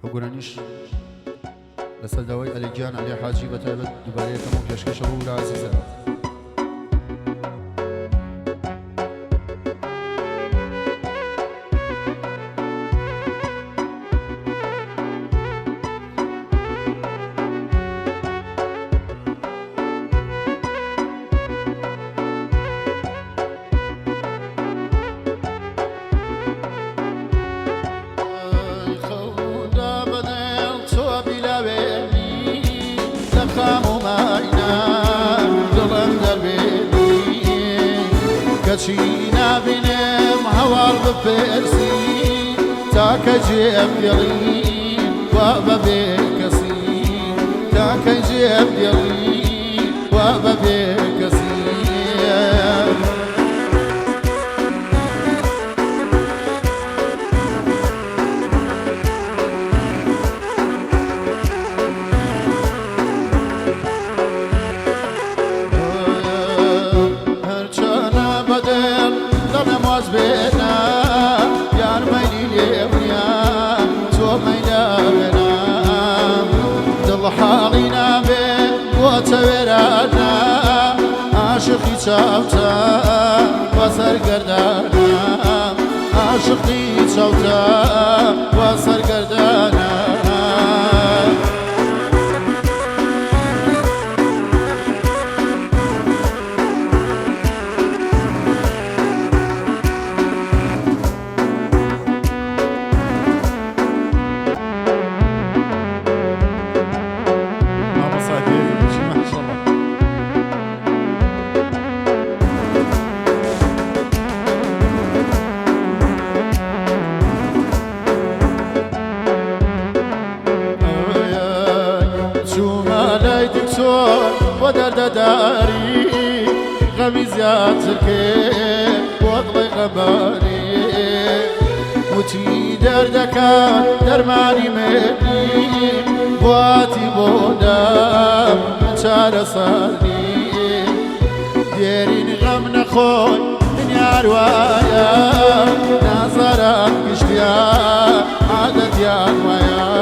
وگۆرانیش لەسەر داوای ئەلیگیان عەلی حاجی بەتایبەت دووبارەیە تەموو پێشکەشە بوو لە عەزیزە. كشينا بنم هوار بفرسي تاك جيب يلين وابا بكسي تاك جيب يلين وابا بكسي بينا يار ميلي ليبنيا تو ميلا بنا دل حالينا بين وتورانا عاشقي شاوتا وسر قردانا عاشقي شاوتا وسر قردانا ودرد داري غمي زياد زركي وضلي غباري وتي دردك درماني مني بواتي بودا مشار صارني ديرين غم نخون من يا روايا نظرك اشتيا عادت يا روايا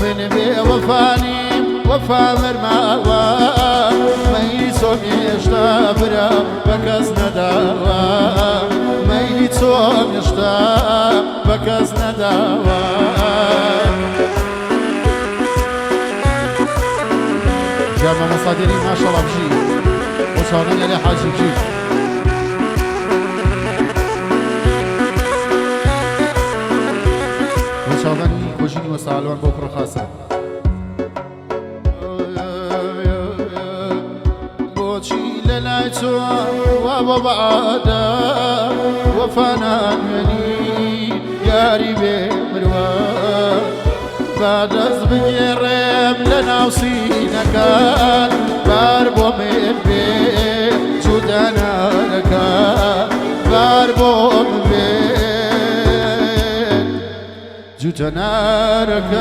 من بي وفاني وفا مرماوا ميسوم يشتابرا بكز نداوا ميسوم يشتاب بكز نداوا جامع مصادرين ما شاء الله بجي وصارنا لي حاجي بجي وصارني وجيني وسالوان بكره خاصه ليلته وبعدا وفانا مني يا ريبي مروان بعد أزبي الرم لنا وصينا كان باربو من بيت جودنا لك باربو من بيت جودنا لك